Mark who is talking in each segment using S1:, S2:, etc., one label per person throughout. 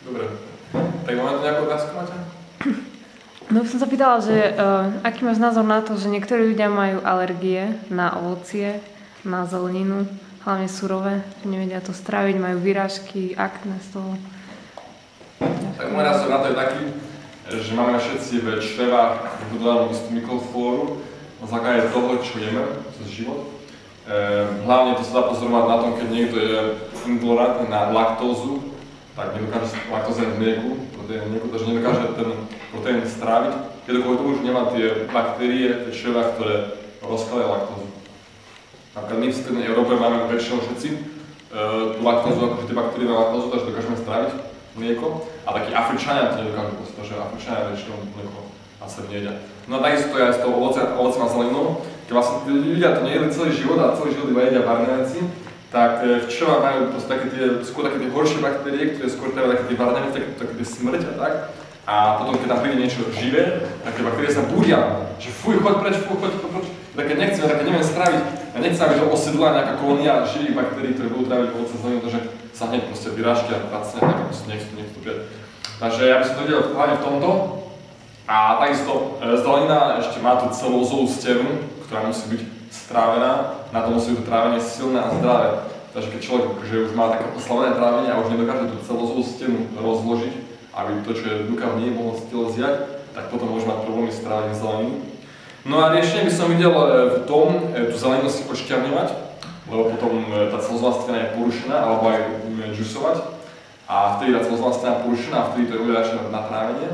S1: Dobre. Tak máme tu nejakú otázku, Maťa?
S2: No som sa pýtala, že aký máš názor na to, že niektorí ľudia majú alergie na ovocie, na zeleninu, hlavne surové, že nevedia to stráviť, majú vyrážky, akné z toho.
S1: Tak môj názor na to je taký, že máme všetci v črevách vybudovanú istú mikroflóru na základe toho, čo jeme cez život. Hlavne to sa dá pozorovať na tom, keď niekto je intolerantný na laktózu, tak nedokáže laktóza v mlieku, takže nedokáže ten proteín stráviť. Jednoducho to už nemá tie baktérie, tie črevá, ktoré rozkladajú laktózu. Napríklad my v strednej Európe máme väčšinou všetci tú laktózu, akože tie baktérie na laktózu, takže dokážeme stráviť mlieko. A takí Afričania to nedokážu, pretože Afričania väčšinou mlieko a sa nejedia. No a takisto to je aj s tou ovocím a zeleninou. Keď vlastne tí ľudia to nejedli celý život a celý život iba jedia varné veci, tak v črevách majú skôr také tie horšie baktérie, ktoré skôr trávajú také tie varné veci, také tie smrť a tak. A potom, keď tam príde niečo živé, tak tie baktérie sa búria, že fuj, choď preč, také nechcem, také neviem stráviť. Ja nechcem, aby to osedla nejaká kolónia živých baktérií, ktoré budú tráviť ovoce a zeleninu, takže sa hneď proste vyrážky a pracne, tak proste nechcem to prijať. Takže ja by som to videl hlavne v tomto. A takisto zelenina ešte má tú celulózovú stenu, ktorá musí byť strávená, na to musí byť to trávenie silné a zdravé. Takže keď človek už má také oslavené trávenie a už nedokáže tú celulózovú stenu rozložiť, aby to, čo je dúka v nej, mohlo z tela zjať, tak potom môže mať problémy s trávením zeleniny. No a riešenie by som videl v tom, tú zeleninu si odšťavňovať, lebo potom tá celulózová stena je porušená, alebo aj džusovať. A vtedy tá celulózová stena je porušená a vtedy to je ľahšie na trávenie,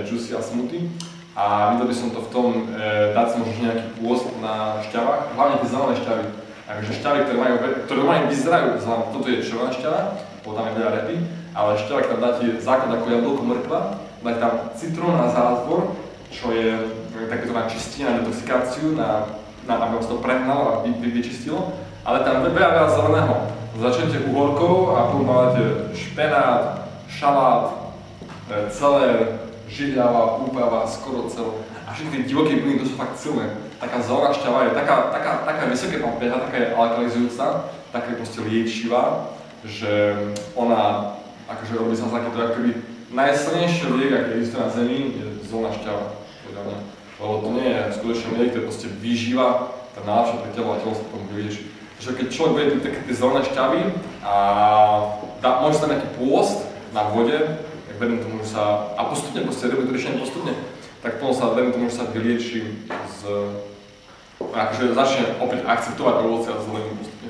S1: džusy a smoothie. A videl by som to v tom, dať si možno nejaký pôst na šťavách, hlavne tie zelené šťavy. Takže šťavy, ktoré normálne vyzerajú zelené, toto je červená šťava, lebo tam je veľa repy, ale šťava, ktorá dáte základ ako jablko mrkva, dáte tam citrón a zázvor, čo je takéto na čistenie, na detoxikáciu, aby sa to prehnalo a vyčistilo, ale tam veľa zeleného. Začnete uhorkou a potom máte špenát, šalát, celér, žihľava, úpava, skorocel a všetky tie divoké byliny, to sú fakt silné. Taká zelená šťava je taká vysoké pH, taká je alkalizujúca, taká je proste liečivá, že ona akože robí sa taký to akoby najsilnejší liek, aký existuje na Zemi, je zelená šťava. Lebo to nie je skutočne liek, to je proste výživa, tá najlepšia pre telo a telo sa potom vylieči. Takže keď človek bude piť také tie zelené šťavy a môže sa nejaký pôst na vode, verím tomu, že sa, a postupne proste robí to riešenie postupne, tak potom sa verím tomu, že sa vylieči akože začne opäť akceptovať ovocie a zeleninu postupne.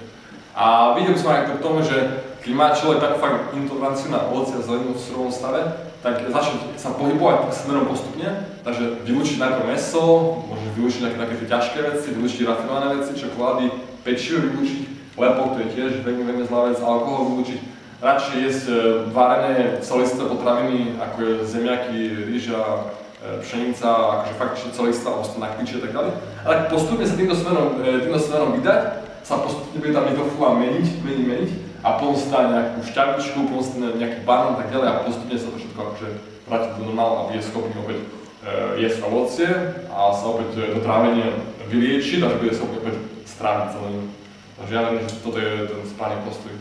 S1: A videl som aj pri tom, že keď má človek takú fakt intoleranciu na ovocie a zeleninu v surovom stave, tak začne sa pohybovať smerom postupne, takže vylúčiť najprv mäso, môže vylúčiť také tie ťažké veci, vylúčiť rafinované veci, čokolády, pečivo vylúčiť, lepok, to je tiež veľmi zlá vec, alkohol vylúčiť. Radšej jesť varené celisté potraviny, ako je zemiaky, rýža, pšenica, akože fakt celisté, alebo na kviči a tak ďalej. Ale postupne sa týmto smerom vydať, sa postupne bude tá mikroflóra meniť a potom si dá nejakú šťavičku, potom si dá nejaký banán a tak ďalej a postupne sa to všetko akože vráti do normálu a bude schopný opäť jesť ovocie a sa opäť to trávenie vyliečiť a že bude schopný opäť stráviť zeleninu. Takže ja verím, že toto je ten správny postoj.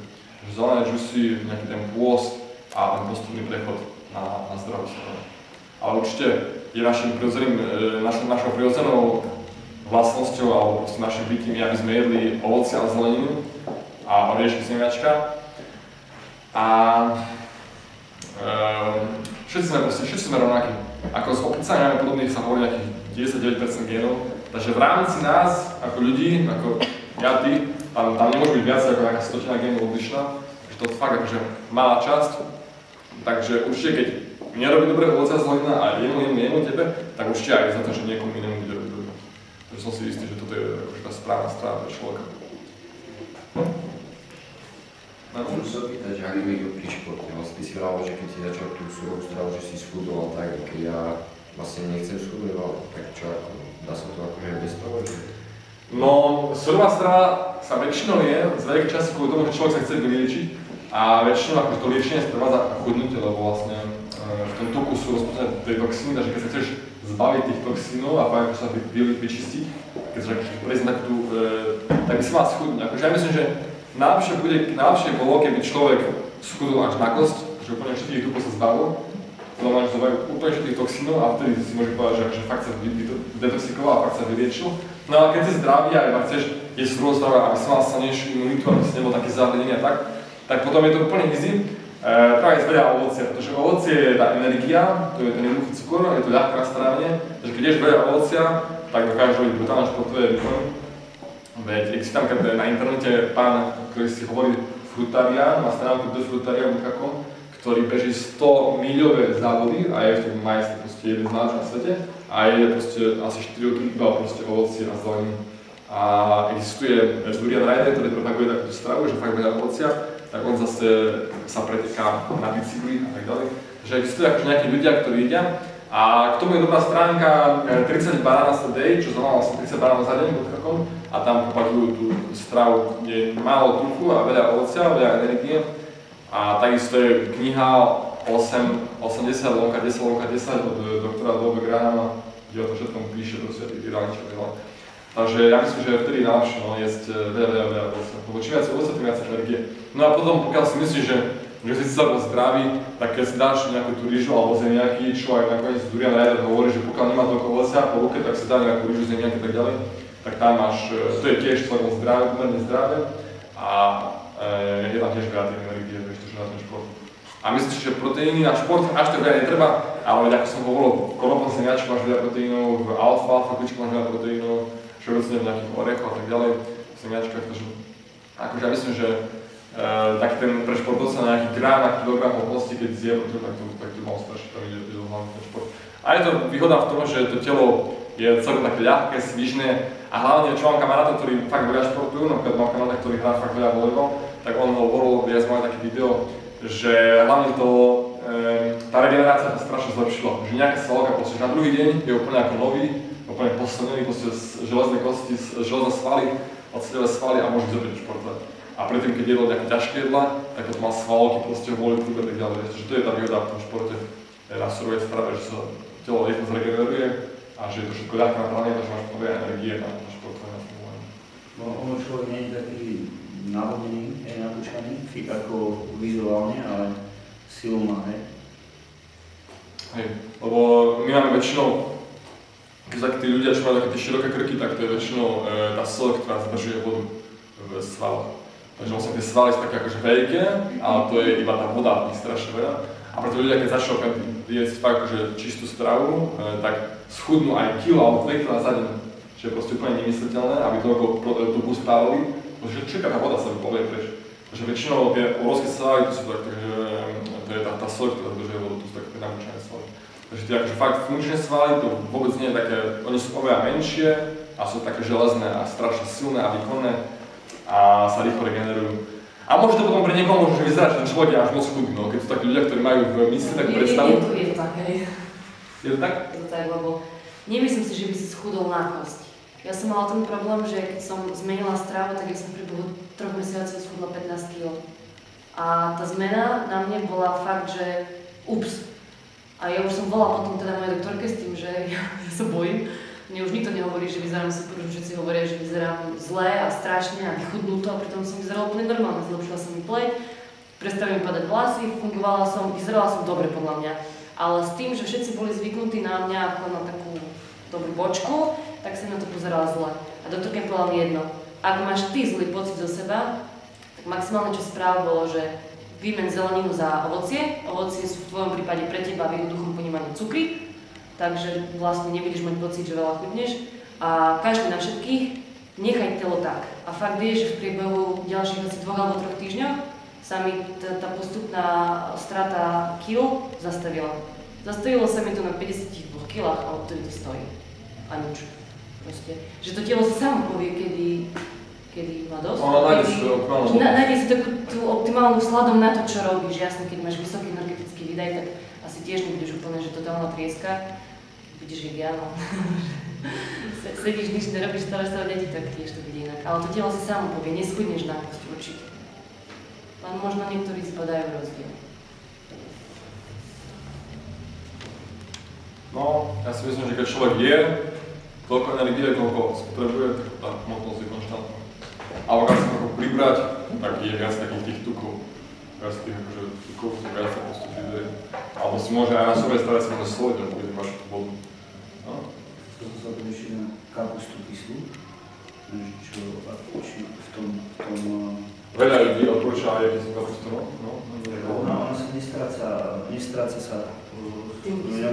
S1: Zelené džusy, nejaký ten pôst a ten postupný prechod na zdravú stranu. Ale určite je našou prirodzenou vlastnosťou alebo proste našim bytím, aby sme jedli ovocie a zeleninu a oriešky semiačka. A všetci sme rovnakí. Ako s opicami máme podobných, sa hovorí nejakých 99% génov. Takže v rámci nás, ako ľudí, ako ja, ty, tam nemôže byť viac ako nejaká 100 génov odlišná. Takže to je fakt akože malá časť. Takže určite, keď mne robí dobre ovocia a zelenina a jemu tebe, tak určite aj za to, že niekomu inému bude robiť dobre. Takže som si istý, že toto je akože tá správna strana pre človeka.
S3: Môžem sa opýtať, že ak je niekto pri športe, vlastne ty si vravel, že keď si začal tú surovú stravu, že si schudol, tak keď ja vlastne nechcem schudnúť, tak čo ako, dá sa to akože bez toho, že?
S1: No, surová strava sa väčšinou je z veľkej časti kvôli tomu, že človek sa chce vyliečiť a väčšinou akože to liečenie sprevádza chudnutie, lebo vlastne v tom tuku sú rozpustné tie toxíny, takže keď sa chceš zbaviť tých toxínov a fakt sa vyčistiť, keď sa prejsť na takú, tak by si mal schudnúť. Akože ja myslím, že najlepšie bolo, keby človek schudol až na kosť, akože úplne všetkých tukov sa zbavil, to znamená, že zbavujú úplne všetkých toxínov a vtedy si môže povedať, že akože fakt sa detoxikoval a fakt sa vyliečil. No ale keď si zdravý a iba chceš jesť surovú stravu, aby si mal silnejšiu imunitu, aby si nebol taký zahledený a tak potom je to úplne easy. Treba jesť veľa ovocia, pretože ovocie je tá energia, to je ten jednoduchý cukor, je to ľahké na strávanie, takže keď ješ veľa ovocia, tak dokážeš robiť brutálne športové výkony. Veď existuje tam na internete pán, ktorý si hovorí Frutarian, má stránku defrutarian.com, ktorý beží 100-míľové závody a je v tom majster, proste jeden z nás na svete a je proste asi 4 roky iba proste ovocie a zeleninu. A existuje Durian Rider, ktorý propaguje takúto stravu, že fakt veľa ovocia, tak on zase sa preteká na bicykli a tak ďalej. Takže existujú akože nejakí ľudia, ktorí jedia. A k tomu je dobrá stránka 30 bananas a day, čo znamená vlastne 30 banánov za deň a tam propagujú tú stravu, kde je málo tuku a veľa ovocia, veľa energie. A takisto je kniha 80 lomka 10 od doktora Boba Grahama, kde o to všetkom píše, to sú iránčia veľa. Takže ja myslím, že je vtedy najlepšie jesť veľa ovocia, lebo čím viac ovocia, tým viac energie. No a potom, pokiaľ si myslíš, že si sa bol zdravý, tak keď si dáš nejakú tú rýžu alebo zemiaky, čo aj nakoniec Durian Rider hovorí, že pokiaľ nemá toľko ovocia po ruke, tak si dá nejakú rýžu, zemiaky a tak ďalej, tak tam máš, to je tiež celkom zdravé, pomerne zdravé a je tam tiež veľa tej energie, takže na ten šport. A myslím si, že proteíny na šport až tak veľa netreba, ale ako som hovoril, v konopnom zemiačku máš veľa proteínov, v alfa kličku máš veľa proteínov, všeobecne v nejakých orechoch a tak ďalej, v zemiačkách, takže akože ja myslím, že taký ten pre športovca na nejaký gram na kilogram hmotnosti, keď zje, tak to mal strašiť, tam ide hlavne ten šport. A je to výhoda v tom, že to telo je celkom také ľahké, svižné a hlavne, čo mám kamarátov, ktorí fakt veľa športujú, napríklad mám kamaráta, ktorý hrá fakt veľa volejbal, tak on hovoril, ja som mal také video, že hlavne to, tá regenerácia sa strašne zlepšila, že nejaká svalovka proste na druhý deň je úplne ako nový, úplne posilnený, proste železné kosti, železné svaly, oceliové svaly a môže opäť športovať. A predtým, keď jedol nejaké ťažké jedlá, tak potom mal svalovky, proste ho boli prúbe a tak ďalej. Takže to je tá výhoda v tom športe na surovej strave, že sa telo rýchlo zregeneruje a že je to všetko ľahké na planie, takže máš nové energie na športové na fungovanie.
S4: No ono človek nie je taký navodnený, natúčaný, fit ako vizuálne, ale silu má, hej?
S1: Hej, lebo my máme väčšinou, keď takí tí ľudia, čo majú také tie široké krky, tak to je väčšinou tá soľ, ktorá zdržuje vodu v svaloch. Takže vlastne tie svaly sú také akože veľké, ale to je iba tá voda, ich strašne veľa. A preto ľudia, keď začnú jesť fakt akože čistú stravu, tak schudnú aj kilo alebo 2 kg za deň. Čo je proste úplne nemysliteľné, aby toľko tuku spálili, pretože čaká tá voda sa vyplavuje preč. Takže väčšinou tie obrovské svaly, to sú tak, takže to je tá soľ, ktorá zdržuje vodu, to sú také namúčené svaly. Takže tie akože fakt funkčné svaly, to vôbec nie je také, oni sú oveľa menšie a sú také železné a strašne silné a výkonné a sa rýchlo regenerujú. A môže to potom pre niekoho môže vyzerať, že ten človek je až moc chudý, no keď sú takí ľudia, ktorí majú v mysli takú predstavu.
S5: Je to tak, hej.
S1: Je to tak?
S5: Je to tak, lebo nemyslím si, že by si schudol na kosť. Ja som mala ten problém, že keď som zmenila stravu, tak ja som v priebehu 3 mesiacov schudla 15 kg. A tá zmena na mne bola fakt, že ups. A ja už som volala potom teda mojej doktorke s tým, že ja sa bojím. Mne už nikto nehovorí, že vyzerám super, že všetci hovoria, že vyzerám zle a strašne a vychudnuto a pritom som vyzerala úplne normálne. Zlepšila som mi pleť, prestali mi padať vlasy, vyzerala som dobre podľa mňa. Ale s tým, že všetci boli zvyknutí na mňa ako na takú dobrú bočku, tak sa na to pozerala zle. A doktorka mi povedala mi jedno, ak máš ty zlý pocit zo seba, tak maximálne čo správ bolo, že vymen zeleninu za ovocie. Ovocie sú v tvojom prípade pre teba v jednoduchom ponímaní cukry. Takže vlastne nebudeš mať pocit, že veľa chudneš a každý na všetkých nechaj telo tak. A fakt je, že v priebehu ďalších asi 2 alebo 3 týždňov sa mi tá postupná strata kil zastavila. Zastavilo sa mi to na 52 kilách, ale to stojí. A nič. Proste. Že to telo sa samo povie, kedy má dosť. Nájde si takú tú optimálnu sladom na to, čo robíš. Jasne, keď máš vysoký energetický výdaj, tak asi tiež nebudeš úplne, že totálna trieska. Budeš ideálna. Sedíš, nič nerobíš, staráš sa o deti, tak tiež to bude inak. Ale to telo si samo povie, neschudneš na kosť určite. Len možno niektorí zbadajú rozdiel.
S1: No, ja si myslím, že keď človek je, toľko energie, koľko spotrebuje, tak tá hmotnosť je konštantná. Ale keď sa ako pribrať, tak je viac takých tých tukov. viac tých akože tukov, to viac sa proste príde. Alebo si môže aj na sobej strane sa môže soliť, alebo bude máš tú vodu. No.
S4: Chcel som sa to ešte na kapustu kyslú, čo v tom
S1: Veľa ľudí odporúča aj kyslú kapustu, no.
S4: ona sa nestráca sa.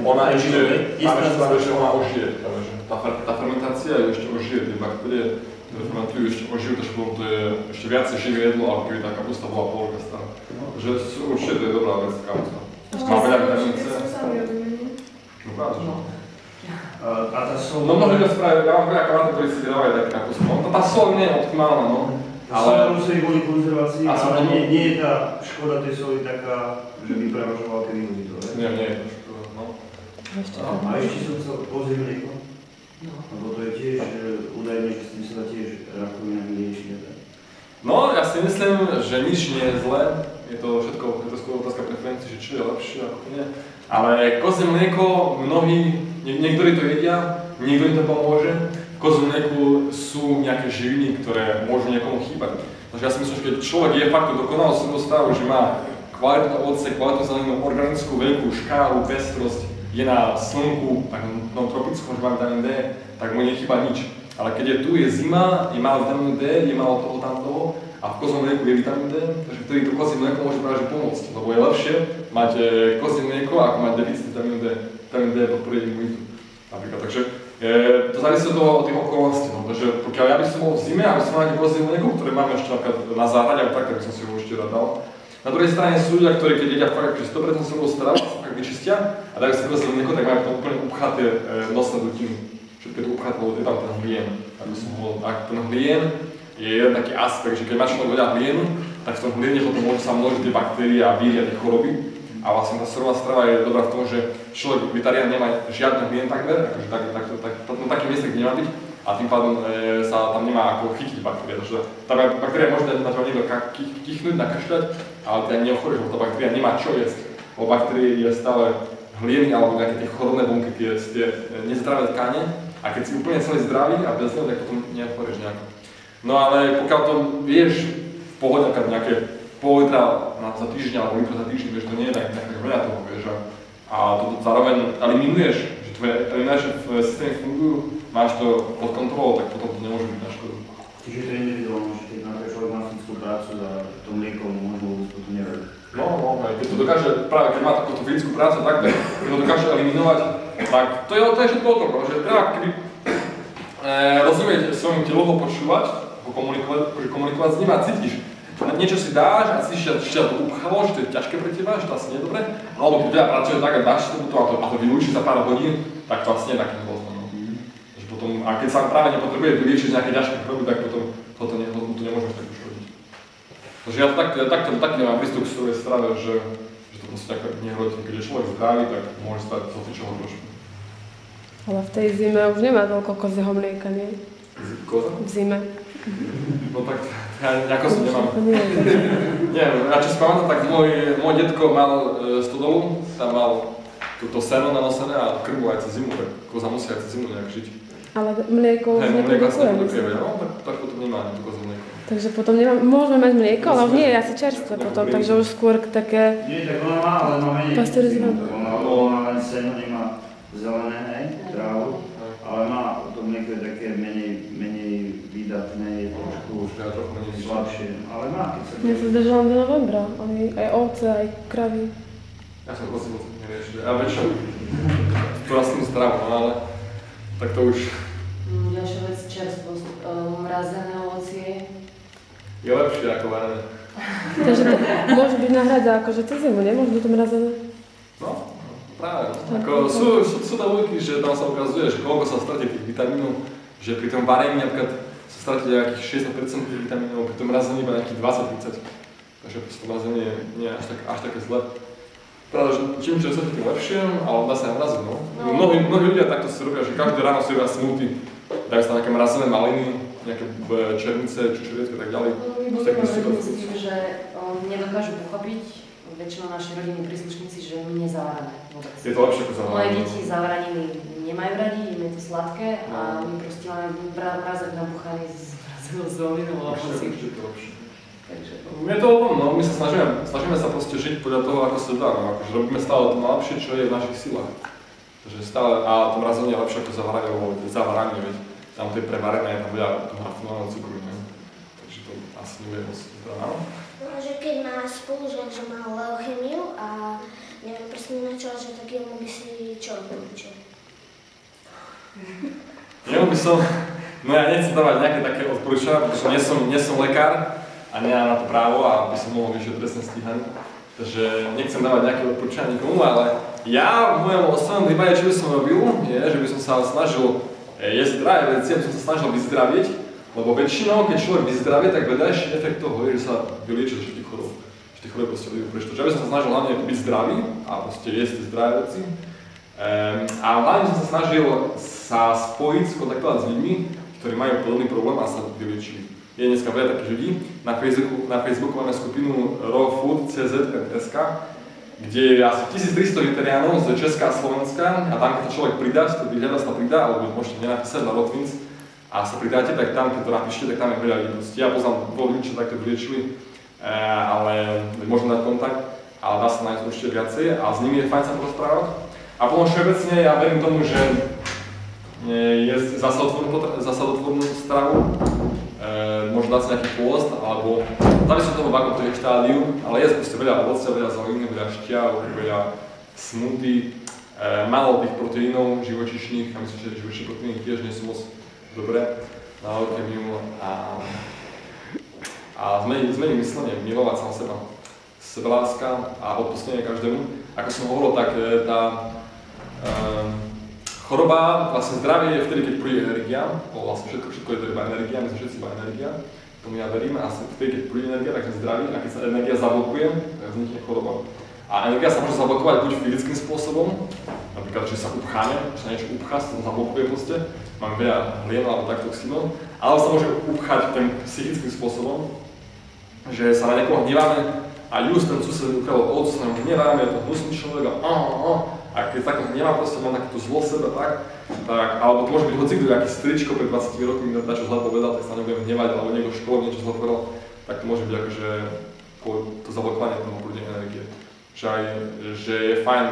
S1: Ona ešte, ona ožije, tá fermentácia ju ešte ožije, tie baktérie, ktoré fermentujú, ešte ožijú, takže potom to je ešte viacej živé jedlo, ako keby tá kapusta bola polka stará. Takže určite to je dobrá vec, kapusta. Má veľa vitamín C. No práve, že?
S4: A tá sol...
S1: No mnohí ľudia spravia, ja mám veľa kamarátov, ktorí si dávajú také kapustu. No tá sol nie je optimálna, no.
S4: Ale musí kvôli konzervácii, ale nie je tá škoda tej soli taká, že by prevažovala tie výhody to,
S1: Nie je to škoda, no.
S4: A ešte som chcel pozrieť mlieko, lebo to je tiež údajne, že s tým sa dá tiež rakovina vyriešiť.
S1: No, ja si myslím, že nič nie je zlé. Je to všetko, je to skôr otázka preferencií, že čo je lepšie a ako nie. Ale kozie mlieko, niektorí to jedia, niekto im to pomôže. V kozie mlieku sú nejaké živiny, ktoré môžu niekomu chýbať. Takže ja si myslím, že keď človek je fakt dokonalý svojho stavu, že má kvalitné ovoce, kvalitnú zeleninu, organickú, veľkú škálu, pestrosť, je na slnku, takom tropickom, že má vitamín D, tak mu nechýba nič. Ale keď je tu, je zima, je málo vitamínu D, je málo toho tamtoho a v kozom mlieku je vitamín D, takže vtedy to kozie mlieko môže práve pomôcť, lebo je lepšie mať kozie mlieko, ako mať deficit vitamínu D. Vitamín D podporuje imunitu napríklad, takže to závisí od tých okolností, no, takže pokiaľ ja by som bol v zime a by som mal nejaké kozie mlieko, ktoré máme ešte napríklad na záhrade, alebo tak by som si ho určite rád dal. Na druhej strane sú ľudia, ktorí keď jedia fakt 100% svojho stravu, sa fakt vyčistia a dajú si kozie mlieko, tak majú potom úplne upchaté nosné dutiny. Všetko je to upchaté, lebo je tam ten hlien. Ak ten hlien je jeden taký aspekt, že keď má človek veľa hlienu, tak v tom hliene potom môžu sa množiť tie baktérie a víry a tie choroby. A vlastne tá surová strava je dobrá v tom, že človek vegetarián nemá žiadny hlien takmer, akože na takých miestach, kde nemá byť, a tým pádom sa tam nemá ako chytiť baktérie. Takže tá baktéria môže na teba niekto kichnúť, nakašľať, ale ty ani neochoríš, lebo tá baktéria nemá čo jesť. Lebo baktérie je stále hlieny alebo nejaké tie chorobné bunky, tie nezdravé tkáne. A keď si úplne celý zdravý a bez neho, tak potom neochoríš nejako. No ale pokiaľ to vieš v pohode, nejaké pol litra za týždeň alebo litra za týždeň, vieš, to nie je tak veľa toho, vieš. A to zároveň eliminuješ, že tvoje eliminačné systémy fungujú, máš to pod kontrolou, tak potom to nemôže byť na škodu.
S4: Čiže to je individuálne, že keď napríklad človek má fyzickú prácu a to mlieko možno vôbec to nevedí.
S1: No, keď to dokáže, práve keď má takúto fyzickú prácu, tak keď to dokáže eliminovať, tak to je všetko o tom, že treba keby rozumieť svojmu telu, ho počúvať, ho komunikovať s ním a cítiš. Niečo si dáš a cítiš, že to upchalo, že to je ťažké pre teba, že to asi nie je dobré, alebo keď teda pracuje tak a dáš si to a to vylúči za pár hodín, tak to asi nie je taký dôvod. A keď sa práve nepotrebuje vyliečiť nejaké ťažké choroby, tak potom to nemôžeš tak už robiť. Takže ja takto nemám prístup k svojej strave, že to proste tak nehrozí. Keď je človek zdravý, tak môže stať z čoho trošku.
S6: Ale v tej zime už nemá toľko kozieho mlieka, nie?
S1: Koza?
S6: V zime.
S1: No tak ja nejako si nemám. Nie, ja čo si pamätám, tak môj detko mal stodolu, tam mal to seno nanosené a krmu aj cez zimu, tak koza musí aj cez zimu nejak žiť.
S6: Ale mlieko už neprodukuje.
S1: No, tak potom nemá to kozie mlieko.
S6: Takže potom môžeme mať mlieko, ale už nie je asi čerstvé potom, takže už skôr také...
S4: Nie, tak ona má, ale má menej
S6: pasteurizované.
S4: Ona len seno, nemá zelené, hej, trávu, ale má to mlieko je také menej vydatné, je trošku slabšie, ale má, keď sa...
S6: Mne sa zdržala do novembra, aj ovce, aj kravy.
S1: Ja som kozie moc neriešil, a väčšinou tú rastlinnú stravu, ale tak to už...
S5: Ďalšia vec, čerstvosť, mrazené ovocie.
S1: Je lepšie ako varené.
S6: Takže to môže byť náhrada akože cez zimu, nemôže byť to mrazené?
S1: No, práve. Ako sú tabulky, že tam sa ukazuje, že koľko sa stratí tých vitamínov, že pri tom varení napríklad sa stratí nejakých 60% tých vitamínov, pri tom mrazení iba nejakých 20-30. Takže to mrazenie nie je až také zlé. Pravda, že čím čerstvejšie, tým lepšie, ale dá sa aj mraziť, no. Mnohí ľudia takto si robia, že každé ráno si robia smoothie, dajú sa nejaké mrazené maliny, nejaké černice, čučoriedky a tak ďalej.
S5: Myslím, že nedokážu pochopiť väčšinou naši rodinní príslušníci, že my nezavaráme vôbec.
S1: Je to lepšie ako zavaráme.
S5: Moje deti zavaraniny nemajú radi, im je to sladké a my proste máme mrazák nabuchaný s mrazenou zeleninou a ovoci. Takže...
S1: Je to o tom, no, my sa snažíme sa proste žiť podľa toho, ako sa dá, no, akože robíme stále to najlepšie, čo je v našich silách. Takže stále, a to mrazenie je lepšie ako zavaranie, veď tam to je prevarené, tam veľa toho rafinovaného cukru, ne? Takže to asi nebude moc zdravé, áno?
S7: No, že keď má spolužiak, že má leukémiu a neviem presne na čo, že tak jemu by si čo odporúčil?
S1: Jemu by som, no ja nechcem dávať nejaké také odporúčania, pretože nie som lekár a nemám na to právo a by som mohol vyšiť trestné stíhanie. Takže nechcem dávať nejaké odporúčania nikomu, ale ja v mojom osobnom prípade, čo by som robil, je, že by som sa snažil jesť zdravé veci, aby som sa snažil vyzdraviť, lebo väčšinou, keď človek vyzdravie, tak vedľajší efekt toho je, že sa vylieči zo všetkých chorób. Že tie choroby proste vyjdú preč. Takže ja by som sa snažil hlavne byť zdravý a proste jesť zdravé veci. A hlavne som sa snažil sa spojiť, skontaktovať s ľuďmi, ktorí majú podobný problém a sa vyliečili. Je dneska veľa takých ľudí. Na Facebooku máme skupinu rawfood.cz.sk, kde je asi 1300 vegetariánov z Česka a Slovenska a tam, keď to človek pridá, si to vyhľadá, sa pridá, alebo môžete nenapísať na Rotvins a sa pridáte, tak tam, keď to napíšete, tak tam je veľa ľudí. Ja poznám ľudí, čo takto vyliečili, ale môžem dať kontakt, ale dá sa nájsť určite viacej a s nimi je fajn sa porozprávať. A potom všeobecne ja verím tomu, že jesť zásadotvornú stravu, možno dať si nejaký pôst, alebo závisí od toho, v akom to je štádiu, ale jesť proste veľa ovocia, veľa zeliny, veľa šťav, veľa smoothie, málo tých proteínov živočíšnych, a myslím, že živočíšne proteíny tiež nie sú moc dobré na leukémiu a zmeniť myslenie, milovať sám seba, sebeláska a odpustenie každému. Ako som hovoril, tak tá choroba, vlastne zdravie je vtedy, keď príde energia, vlastne všetko je to iba energia, my sme všetci iba energia, tomu ja verím, a vtedy, keď príde energia, tak sme zdraví, a keď sa energia zablokuje, tak vznikne choroba. A energia sa môže zablokovať buď fyzickým spôsobom, napríklad, že sa upcháme, že sa niečo upchá, sa to zablokuje proste, máme veľa hlien alebo tak toxínov, alebo sa môže upchať ten psychickým spôsobom, že sa na niekoho hneváme a just ten sused ukradol ovcu, sa na ňom hneváme, je to hnusný človek a keď takto hnevá proste, mám takúto zlo v sebe, tak, alebo to môže byť hocikto nejaký stričko pred 20 rokmi, mi dačo zle povedal, tak sa nebudem hnevať, alebo niekto v škole niečo zle povedal, tak to môže byť akože to zablokovanie toho prúdenia energie. Že je fajn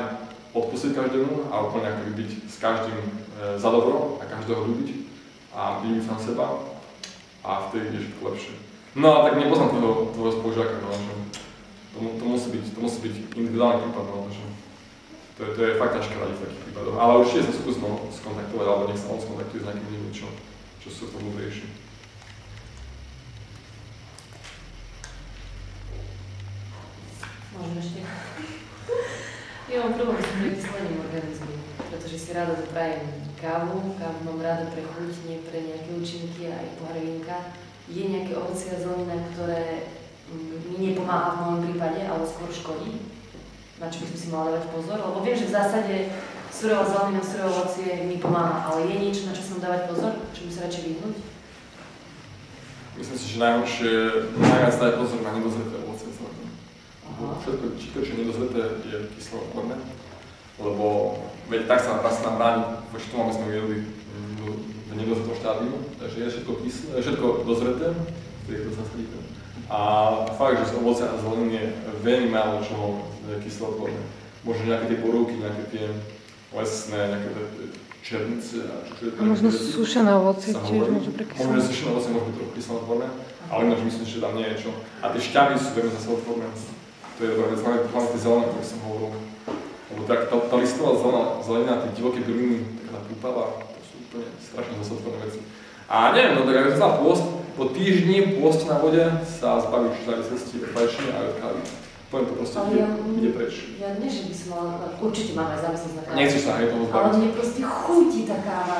S1: odpustiť každému a úplne akoby byť s každým za dobro a každého ľúbiť a ľúbiť sám seba a vtedy je všetko lepšie. No a tak nepoznám tvojho spolužiaka, no, že to musí byť individuálny prípad, no, takže to je fakt ťažké radiť v takých prípadoch, ale určite sa skús skontaktovať, alebo nech sa on skontaktuje s nejakým ľuďmi, čo sú v tom múdrejší.
S5: Môžem ešte? Ja mám problém s prekyslením organizmu, pretože si rada doprajem kávu mám rada pre chuť, nie pre nejaké účinky a aj pohrvinka. Je nejaké ovocie a zelenina, ktoré mi nepomáha v mojom prípade, ale skôr škodí? Na čo by som si mala dávať pozor? Lebo viem, že v zásade surová zelenina, surové ovocie mi pomáha, ale je niečo, na čo som dávať pozor? Čo by sa radšej vyhnúť?
S1: Myslím si, že najviac dať pozor na nedozreté ovocie a zeleniny. Všetko, čo je nedozreté, je kyslotvorné, lebo veď tak sa rastlina bráni voči tomu, aby sme jedli v nedozretom štádiu, takže je všetko kyslé, všetko dozreté, ktoré je to zasadíte. A fakt, že z ovocia a zeleniny je veľmi málo čoho kyslotvorné. Možno nejaké tie borúvky, nejaké tie lesné, nejaké černice a čo je to.
S2: A možno sušené ovocie tiež môžu prekysliť.
S1: Možno sušené ovocie môže byť trochu kyslotvorné, ale ináč myslím, že tam nie je čo. A tie šťavy sú veľmi kyslotvorné. To je dobrá vec, hlavne tie zelené, ktoré som hovoril. Lebo tá listová zelenina, tie divoké byliny, taká púpava, to sú úplne strašne kyslotvorné veci. A neviem, no tak ako sa pôst, po týždni pôst na vode sa zbavíš závislosti od fajčenia a od kávy. Poviem to proste, ide preč.
S5: Ja nie, že by som mala, určite máme závislosť na kávu.
S1: Nechceš sa aj toho zbaviť.
S5: Ale mne proste chutí tá káva.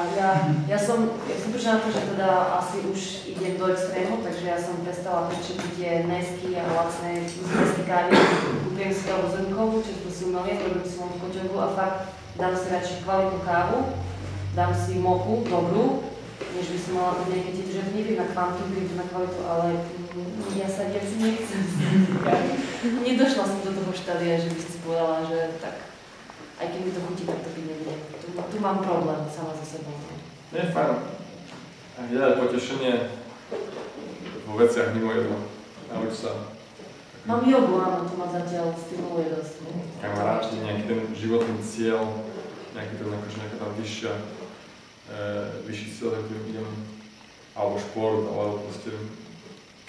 S5: Ja som prišla na to, že teda asi už idem do extrému, takže ja som prestala prečítať tie nesky a lacné nesky kávy. Kúpim si kávu zrnkovú, čo to si umelie, robím si len koťovú a fakt dám si radšej kvalitnú kávu, dám si moku, dobrú, než by som mala to niekedy, že to neviem na kvantum, neviem na kvalitu, ale ja sa viac nechcem. Nedošla som do toho štádia, že by som si povedala, že tak, aj keď mi to chutí, tak to byť nebude. Tu mám problém sama so sebou.
S1: Nie, fajn. Hľadať potešenie vo veciach mimo jedla. nauč sa.
S5: Mám jogu, áno, to ma zatiaľ stimuluje dosť.
S1: Kamaráti, nejaký ten životný cieľ, nejaký ten, akože nejaká tá vyšší cieľ, za ktorým idem, alebo šport, alebo proste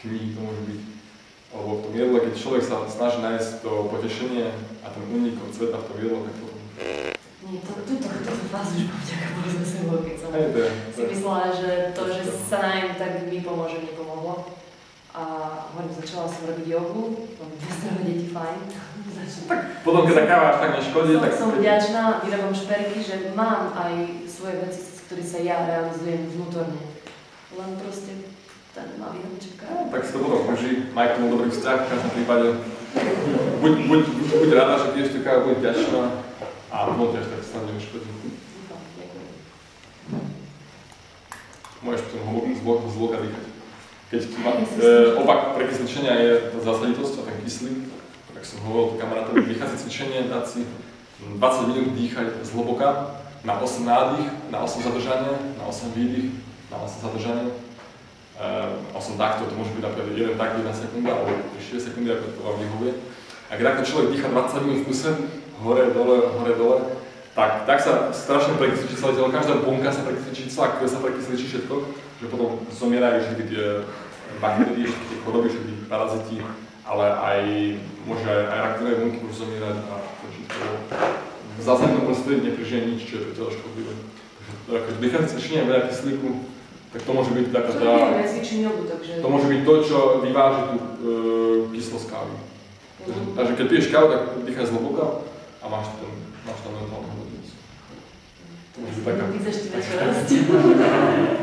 S1: knihy to môže byť. Alebo v tom jedle, keď človek sa snaží nájsť to potešenie a ten únik od sveta v tom jedle, tak potom...
S5: Nie, túto fázu už mám ďaká Bohu za sebou, keď som si myslela, že to, že sa najem, tak mi pomôže, nepomohlo. A hovorím, začala som robiť jogu, mám 2 deti, fajn.
S1: Tak potom, keď tá káva až tak neškodí, tak...
S5: Som vďačná, vyrábam šperky, že mám aj svoje veci, z ktorých sa ja realizujem vnútorne. Len proste ten malý ho čaká.
S1: Tak si to potom uží, maj k tomu dobrý vzťah v každom prípade. Buď rada, že piješ tú kávu, buď vďačná a vnútri až tak snad neškodí. Môžeš potom z boka dýchať. Keď opak prekysličenia je zásaditosť a ten kyslík, tak som hovoril kamarátovi, dýchacie cvičenie, dať si 20 minút dýchať zhlboka, na 8 nádych, na 8 zadržanie, na 8 výdych, na 8 zadržanie. 8 takto, to môže byť napríklad jeden tak, 1 sekunda, alebo 6 sekundy, ako to vám vyhovuje. A keď takto človek dýcha 20 minút v kuse, hore, dole, tak sa strašne prekysličí celé telo, každá bunka sa prekysličí, celá krv sa prekysličí všetko, že potom zomierajú všetky tie baktérie, všetky tie choroby, všetky paraziti, ale aj môže aj rakovinné bunky môžu zomierať a to všetko v zásadnom prostredí neprežije nič, čo je pre telo škodlivé. Keď dýchacie cvičenie veľa kyslíku, tak to môže byť taká tá... To môže byť to, čo vyváži tú kyslosť kávy. Takže keď piješ kávu, tak dýchaj zhlboka a máš tam mentálnu hodnotu. To môže byť taká...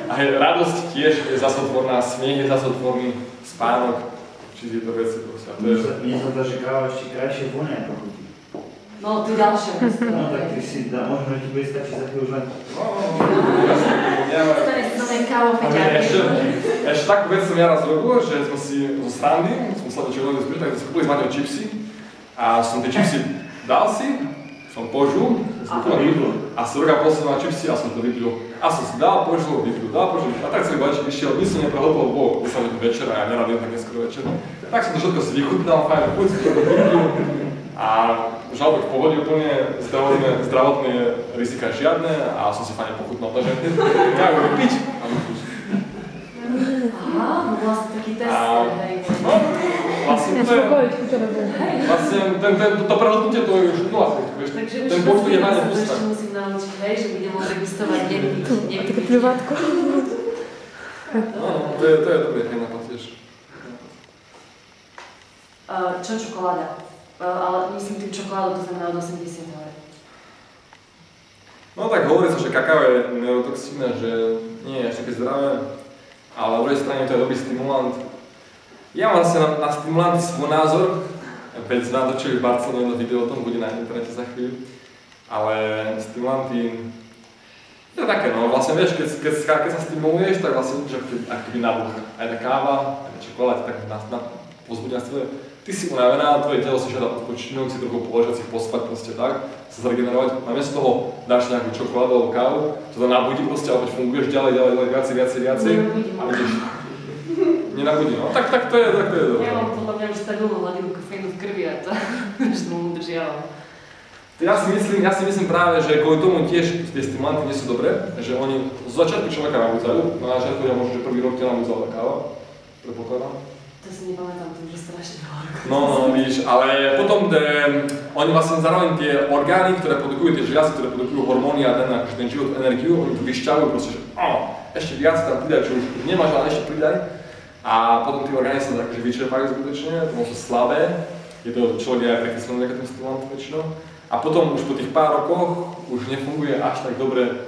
S1: A radosť tiež je zasotvorná, smiech je zasotvorný, spánok, či tieto veci proste.
S4: Mne sa zdá, že káva ešte krajšie vonia ako chutí.
S5: No, to je ďalšie mesto.
S4: No, tak ty si dá, možno, že ti bude stačiť za chvíľu len...
S5: To je kávo feťáky.
S1: Ešte takú vec som ja raz robil, že sme si zo srandy, sme sa čo robili zbyť, tak sme si kúpili s Maťou čipsy a som tie čipsy dal si, som požul, a som roka poslal na čipsy a som to vypil. A som si dal, požul, vypil, a tak celý balíček išiel, nič som neprehlopil, bolo 10 večer a ja nerad jem tak neskoro večer. Tak som to všetko si vychutnal, fajn, chuť si to vypil a žalbek v pohode úplne, zdravotné rizika žiadne a som si fajne pochutnal, takže ja ho vypiť a vypiť.
S5: Aha, vlastne taký test, hej.
S1: No, vlastne to je... Vlastne to prehltnutie to je už nula, vieš, ten počtu je na ne pustá.
S5: Ešte musím naučiť, hej, že budem môcť degustovať nevypiť.
S6: Také plivátko.
S1: No, to je dobré, hej, napad tiež.
S5: Čo čokoláda? Ale myslím tým čokoládu, to znamená od 80 hore.
S1: No tak hovorí sa, že kakao je neurotoxínne, že nie je až také zdravé, ale na druhej strane to je dobrý stimulant. Ja mám vlastne na stimulanty svoj názor, veď natočili v Barcelone video o tom, bude na internete za chvíľu, ale stimulanty, to je také no, vlastne vieš, keď sa stimuluješ, tak vlastne že akýby nadlh. Aj tá káva, aj tá čokoláda, tak pozbudia svoje. Ty si unavená, tvoje telo si žiada odpočinúť, si trochu položať, si pospať proste tak, sa zregenerovať. Namiesto toho dáš nejakú čokoládu alebo kávu, čo to nabudí proste, a opäť funguješ ďalej, viacej a ideš. Nenabudí, no tak to je dobré.
S5: Ja mám podľa mňa už stabilnú hladinu kofeínu v krvi a to už tomu udržiavam.
S1: Ja si myslím práve, že kvôli tomu tiež tie stimulanty nie sú dobré, že oni z začiatku človeka nabudzajú, no na začiatku ja možno, že prvý rok ťa nabudzala káva, predpokladám.
S5: To si nepamätám, to už je strašne veľa rokov.
S1: No, víš, ale potom oni vlastne zároveň tie orgány, ktoré produkujú tie žľazy, ktoré produkujú hormóny a ten život, energiu, oni tu vyšťahujú proste, že ešte viac tam pridaj, čo už nemáš, ale ešte pridaj. A potom tie orgány sa takže vyčerpajú zbytočne, to sú slabé, je to človek aj prekyslený nejakým stimulantom väčšinou. A potom už po tých pár rokoch už nefunguje až tak dobre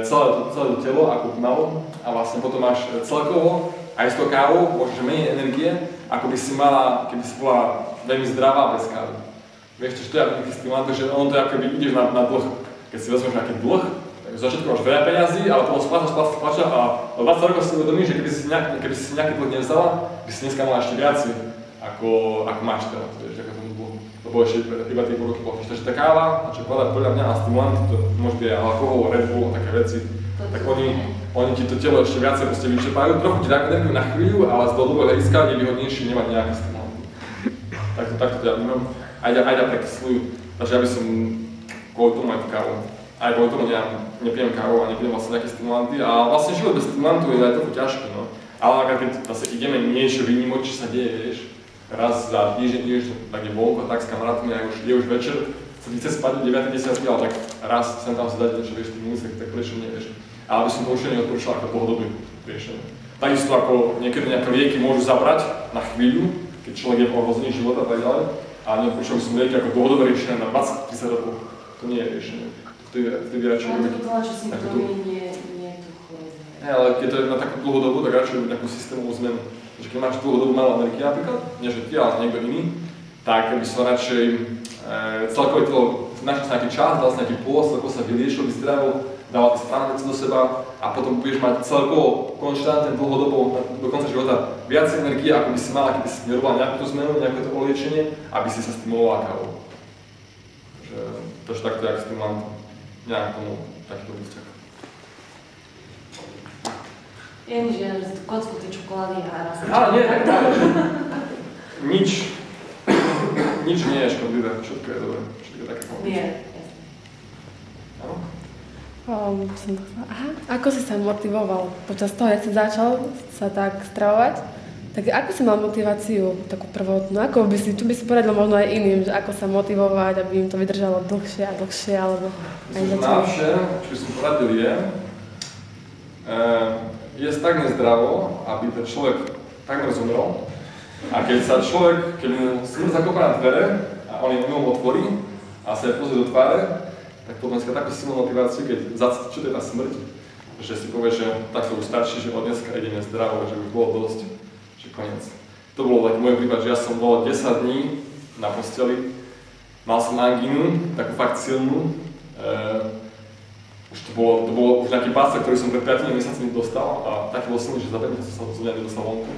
S1: celé to telo, ako by malo. A vlastne potom máš celkovo aj s tou kávou môžeš menej energie, ako by si mala, keby si bola veľmi zdravá bez kávy. Vieš, čo to je ako tých stimulantov, že ono to je ako keby ideš na dlh. Keď si vezmeš nejaký dlh, tak v začiatku máš veľa peňazí, ale potom spláča a o 20 rokov si uvedomíš, že keby si nejaký dlh nevzala, by si dneska mala ešte viacej, ako máš teraz, vieš, ako tomu dlhu. Lebo ešte iba tie roky platíš. Takže tá káva a čokoláda podľa mňa a stimulanty, to môže byť aj alkohol, Red Bull a také veci, tak oni oni ti to telo ešte viacej proste vyčerpajú, trochu ti dajú energiu na chvíľu, ale z dlhodobého hľadiska je výhodnejšie nemať nejaké stimulanty. Takto to ja vnímam. Aj ťa prekysľujú, takže ja by som kvôli tomu aj kávu. Aj kvôli tomu nepijem kávu a nepijem vlastne nejaké stimulanty a vlastne život bez stimulantov je aj trochu ťažký, no. Ale keď zase ideme niečo výnimoť, čo sa deje, vieš, raz za týždeň ideš tak je vonku, tak s kamarátmi a je už večer, sa ti chce spať 9-10, ale tak raz sem tam si dať niečo, vieš, tým musí, tak prečo nie, vieš. Ale by som to určite neodporúčal ako dlhodobé riešenie. Takisto ako niekedy nejaké lieky môžu zabrať na chvíľu, keď človek je v ohrození života a tak ďalej, ale neodporúčal by som lieky ako dlhodobé riešenie na 20-30 rokov. To nie je riešenie. Vtedy radšej
S5: ale to tlačí symptómy, nie tú chorobu.
S1: Nie, ale keď to je na takú dlhú dobu, tak radšej robiť nejakú systémovú zmenu. Takže keď máš dlhú dobu malú energii napríklad, nie že ty, ale niekto iný, tak by som radšej celkové telo našli sa nejaký čas, dal si nejaký pôst, ako sa vyliešil, vyzdravil, dával tie správne veci do seba a potom budeš mať celkovo konštantne dlhodobo do konca života viac energie, ako by si mal, keby si nerobil nejakú tú zmenu, nejaké to liečenie, aby si sa stimuloval kávou. Takže takto jak stimulant, nejak tomu takýto vzťah.
S5: Je nič, že tú kocku tej čokolády a raz.
S1: Ale nie, tak nič nie je škodlivé, všetko je dobré, všetko je také pomoc.
S5: Nie,
S1: Áno?
S6: Aha, ako si sa motivoval počas toho, jak si začal sa tak stravovať? Tak ako si mal motiváciu takú prvotnú? Čo by si poradil možno aj iným, že ako sa motivovať, aby im to vydržalo dlhšie a dlhšie, alebo aj začalo?
S1: Najlepšie, čo som poradil jesť tak nezdravo, aby ten človek takmer zomrel. A keď mu smrť zakopá na dvere a on im otvorí a sa je pozrie do tváre, tak potom získa takú silnú motiváciu, keď zacíti, čo to je tá smrť, že si povie, že takto už stačí, že od dneska ideme zdravo, že už bolo dosť, že koniec. To bolo taký môj prípad, že ja som bol 10 dní na posteli, mal som angínu, takú fakt silnú. Už to bolo už nejaký pás, ktorý som pred 5 mesiacmi dostal a taký bol silný, že za 5 mesiacov som zo mňa nedostal vonku.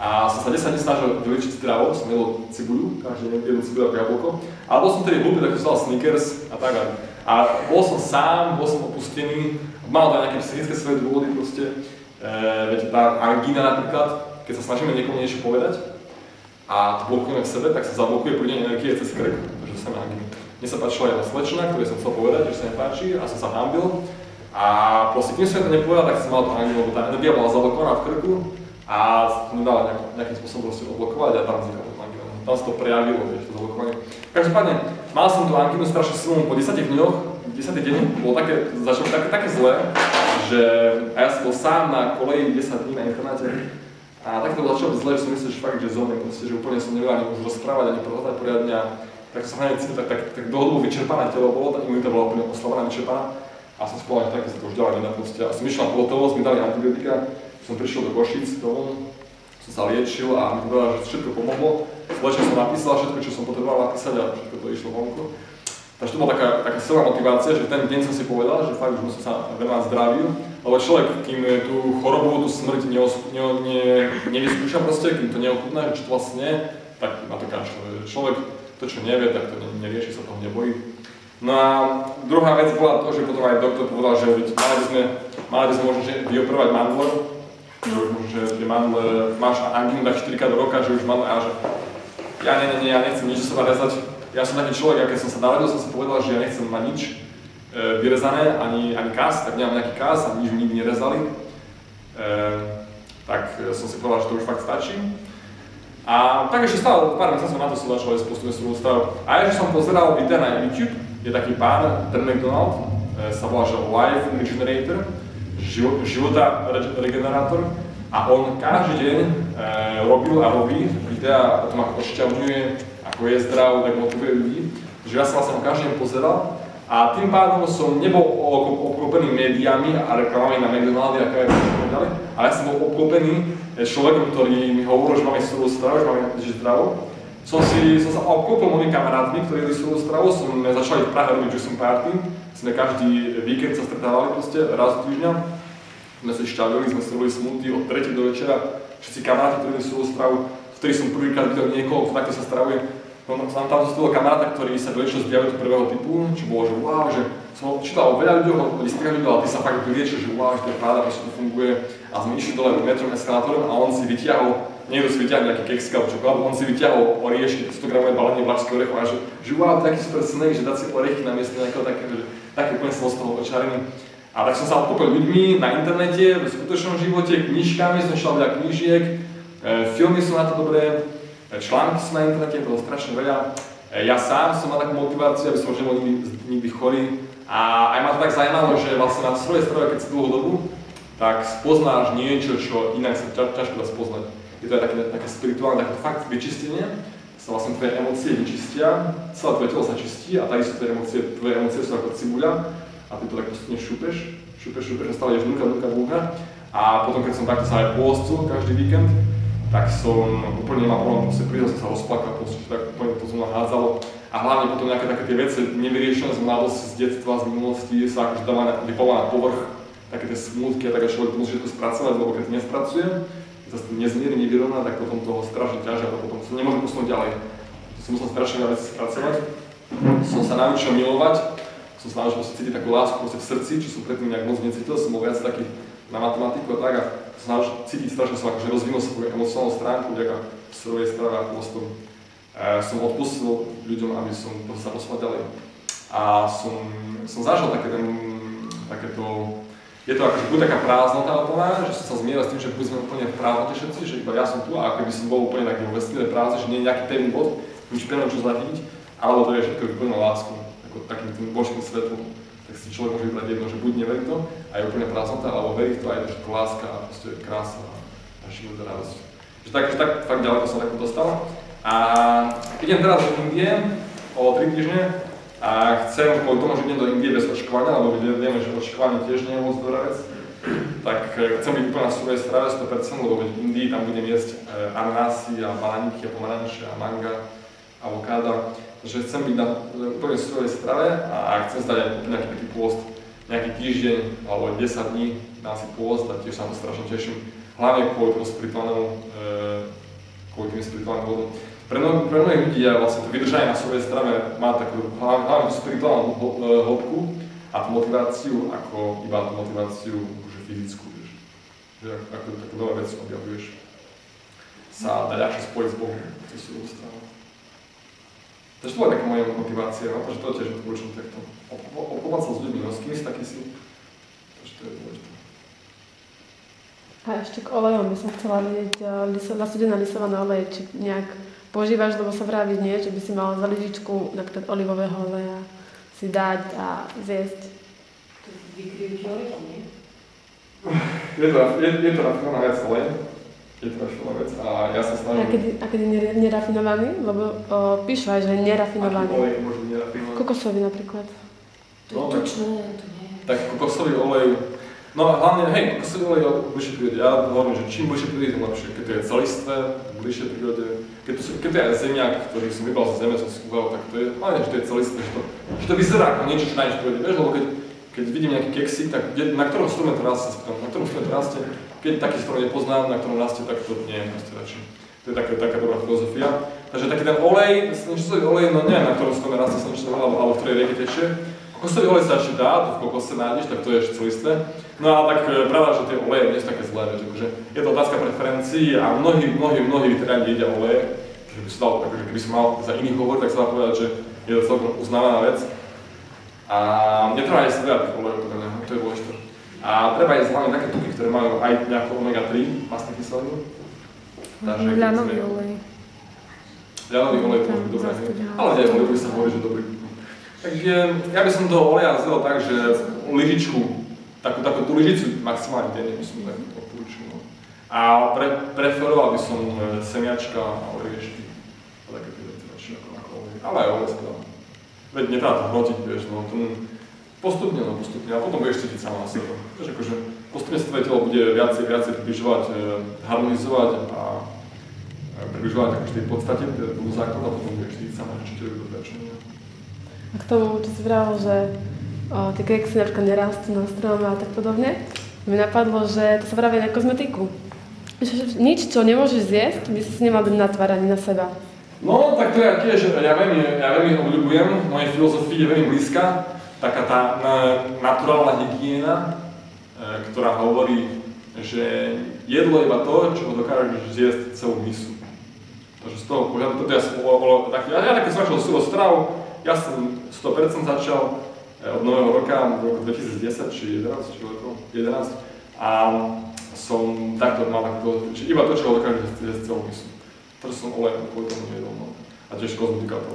S1: A som sa 10 dní snažil vyliečiť zdravou, som jedol cibuľu, každý deň jedol cibuľu ako jablko. Ale bol som tedy hlúpy, tak som dal Snickers a tak. A bol som sám, bol som opustený, mal to aj nejaké psychické svoje dôvody proste. Viete, tá angína napríklad, keď sa snažíme niekomu niečo povedať a to blokujeme v sebe, tak sa zablokuje prúdenie energie cez krk, takže to sa angína. Mne sa páčila jedna slečna, ktorej som chcel povedať, že sa mi páči a som sa hanbil. A proste, kým som to nepovedal, tak som mal tú angínu, lebo tá energia bola zablokovaná v krku a to nedala nejakým spôsobom proste odblokovať a tam vznikla tá angína. Tam sa to prejavilo, vieš, to zablokovanie. Každopádne, mal som tú angínu strašne silnú po 10 dňoch, 10. deň bolo začalo také zlé, že a ja som bol sám na koleji 10 dní na internáte a tak to začalo byť zlé, že som myslel, že fakt, že zomriem, proste, že úplne som nevedel ani už rozprávať, ani prohľadať poriadne a tak som sa hneď cítil, tak dlhodobo vyčerpané telo bolo, tá imunita bola úplne oslabená, vyčerpaná a som si povedal, že tak sa to už ďalej nedá proste. A som išiel na pohotovosť, mi dali antibiotika, som prišiel do Košíc domov, som sa liečil a mi povedal, že všetko pomohlo. Slečne som napísal všetko, čo som potreboval napísať a všetko to išlo vonku. Takže to bola taká silná motivácia, že ten deň som si povedal, že fakt už musím sa venovať zdraviu, lebo človek, kým tú chorobu, tú smrť nevyskúša proste, kým to neochutná, že čo to vlastne je, tak na to kašľe. Človek to, čo nevie, tak to nerieši, sa toho nebojí. No a druhá vec bola to, že potom aj doktor povedal, že mali by sme možno vyoperovať mandle, že mandle, máš angínu tak 4 krát do roka, že už mandle, a že ja nechcem nič zo seba rezať. Ja som taký človek, a keď som sa narodil, som si povedal, že ja nechcem mať nič vyrezané, ani kas, tak nemám nejaký kas a nič mi nikdy nerezali. Tak som si povedal, že to už fakt stačí. A tak ešte stále pár mesiacov na to som začal postupne svojho stavu. A ešte som pozeral videa na YouTube, je taký pán, Dan McDonald, sa volá, že Life Regenerator, života regenerátor. A on každý deň robil a robí videa o tom, ako ošťavňuje, ako je zdrav, tak motivuje ľudí. Takže ja som vlastne každý deň pozeral a tým pádom som nebol obklopený médiami a reklamami na McDonaldy a ďalej, ale ja som bol obklopený človekom, ktorý mi hovoril, že máme surovú stravu, že máme žiť zdravo. Som sa obklopil mojimi kamarátmi, ktorí jedli surovú stravu, sme začali v Prahe robiť juicing party. Sme každý víkend sa stretávali proste, raz do týždňa. Sme sa šťavili, sme si robili smoothie od 3. do večera. Všetci kamaráti, ktorí jedli surovú stravu, v ktorých som prvýkrát videl niekoho, kto takto sa stravuje. tam zostalo kamaráta, ktorý sa vyliečil z diabetu prvého typu, čo bolo, že wow, že som čítal o veľa ľudí, o listkách ľudí, ale ty sa fakt vyliečil, že wow, že to je páda, že to funguje. A sme išli dole metrom eskalátorom a on si vytiahol, niekto si vytiahol nejaký keksik alebo čokoládu, on si vytiahol oriešky, 100 gramové balenie vlašských orechov a že wow, taký super snack, že dať si orechy na miesto nejakého takého, že také úplne som z toho očarený. A tak som sa obklopil ľuďmi na internete, v skutočnom živote, knižkami, som čítal veľa knížiek, filmy sú na to dobré, články sú na internete, je toho strašne veľa. Ja sám som mal takú motiváciu, aby som už nebol nikdy chorý. A aj ma to tak zaujímalo, že vlastne na svojej strave, keď si dlhú dobu, tak spoznáš niečo, čo inak sa ťažko dá spoznať. Je to aj také spirituálne, také fakt vyčistenie, sa vlastne tvoje emócie vyčistia, celé tvoje telo sa čistí a takisto tvoje emócie sú ako cibuľa a ty to tak postupne šupeš, že stále ideš dúka. A potom, keď som takto sa aj pôstil každý víkend, tak som úplne nemal problém, prídel som sa rozplakal, tak úplne to som nahádzalo. A hlavne potom nejaké také tie veci nevyriešené z mladosti, z detstva, z minulosti sa akože vypáva na povrch, také tie smútky a tak človek musí to spracovať, lebo keď to nespracuje, zase to nezmierni, nevyrovná, tak potom toho strašne ťaží a potom sa nemôže posunúť ďalej. To som musel strašne veľa vecí spracovať. Som sa naučil milovať, som sa naučil cítiť takú lásku v srdci, čo som predtým nejak moc necítil, som bol viac taký na matematiku a tak a som sa naučil cítiť strašne, som akože rozvinul svoju emocionálnu stránku vďaka surovej strave a postom. Som odpustil ľuďom, aby som sa poslal ďalej. A som zažil takéto, je to akože buď taká prázdnota úplná, že som sa zmieril s tým, že buď sme úplne v prázdnote všetci, že iba ja som tu a ako by som bol úplne taký vo vesmíre prázdne, že nie je nejaký pevný bod, nič pevné čo zachytiť, alebo to je všetko vyplnené láskou, ako takým tým božským svetlom. Tak si človek môže vybrať jedno, že buď neverí to a je úplne prázdnota, alebo verí to a je to všetko láska a proste krása a život a radosť. Takže tak fakt ďaleko som takto dostal. A idem teraz do Indie o 3 týždne a chcem kvôli tomu, že idem do Indie bez očkovania, lebo vieme, že očkovanie tiež nie je moc dobrá vec, tak chcem byť úplne na svojej strave 100%, lebo v Indii tam budem jesť ananásy a bananíky a pomaranče a manga, avokáda, takže chcem byť na úplne svojej strave a chcem zdať aj nejaký taký pôst, nejaký týždeň alebo 10 dní dám si pôst a tiež sa na to strašne teším, hlavne kvôli tomu spirituálnym vodom. Pre mnohých ľudí vlastne to vydržanie na svojej strave má takú hlavne tú spirituálnu hĺbku a tú motiváciu ako iba tú motiváciu akože fyzickú, vieš. Že ako takú nové veci objavuješ, sa dá ľahšie spojiť s Bohom, to sú stranu. Takže to je taká moja motivácia, no, takže to tiež odporúčam takto. Obchovať sa s ľuďmi, no s kým si taký si, takže to je dôležité.
S6: A ešte k olejom by som chcela vedieť, nastudené lisované oleje, či nejak používaš, lebo sa vraví, nie, že by si mal za lyžičku napríklad olivového oleja si dať a zjesť.
S5: To vykryjú orechy, nie?
S1: Je to rafinovaná vec olej. Je to rafinovaná vec a ja sa snažím...
S6: A keď je nerafinovaný? Lebo píšu aj, že je nerafinovaný.
S1: Aký olej môže byť nerafinovaný?
S6: Kokosový napríklad.
S5: To je tučné, to nie.
S1: Tak kokosový olej... No hlavne, hej, kokosový olej je bližšie prírode. Ja hovorím, že čím bližšie prírode, tým lepšie. Keď to je celistvé, bližšie prírode. Keď to je aj zemiak, ktorý som vybral zo zeme, som skúval, tak to je, hlavne, že to je celistvé, že to vyzerá ako niečo, čo na niečo prírode. Vieš, lebo keď vidím nejaký keksik, tak na ktorom strome to rastie, na ktorom strome to rastie. Keď taký strom nepoznám, na ktorom rastie, tak to nie je proste radšej. To je taká dobrá filozofia. Takže taký ten olej, slnečnicový olej, no neviem, na ktorom strome rastie slnečnicový olej, alebo v ktorej rieke tečie. Kokosový olej sa ešte dá, to v kokose nájdeš, tak to je ešte celistvé. No a tak pravda, že tie oleje nie sú také zlé, že je to otázka preferencií a mnohí veteráni jedia oleje, že by sa dal, takže keby som mal za iných hovoriť, tak sa dá povedať, že je to celkom uznávaná vec. A netreba jesť veľa tých olejov, to je dôležité. A treba jesť hlavne také tuky, ktoré majú aj nejakú omega-3 mastné kyseliny.
S2: Ľanový olej.
S1: Ľanový olej to môže byť dobré, ale aj olej sa hovorí, že dobrý. Takže ja by som toho oleja zjel tak, že lyžičku, takú tú lyžicu maximálne denne by som tak odporúčil. A preferoval by som semiačka a oriešky. A také tie veci ako olej. Ale aj olej sa dá. Veď netreba to hrotiť, vieš, no postupne. A potom budeš cítiť sama na sebe. Vieš, akože postupne sa tvoje telo bude viacej približovať, harmonizovať a približovať akože tej podstate, tomu základu, a potom budeš cítiť sama, čo ti robí dobré, čo nie.
S6: A k tomu, čo si vravel, že tie keksy napríklad nerastú na strome a tak podobne, mi napadlo, že to sa vraví na kozmetiku. Nič, čo nemôžeš zjesť, by si nemal dať na tvár ani na seba.
S1: No, tak to ja tiež, ja veľmi obľúbujem, mojej filozofii je veľmi blízka, taká tá naturálna hygiena, ktorá hovorí, že jedlo je iba to, čo dokážeš zjesť celú misu. Takže z toho pohľadu, toto ja som bol taký, ja keď som začal súro stravu, ja som 100% začal od nového roka, v roku 2010 či 11, a som takto mal takto, že iba to, čo dokáže zjesť celú misu. Preto som olej kvôli tomu nejedol, no. A tiež kozmetika to.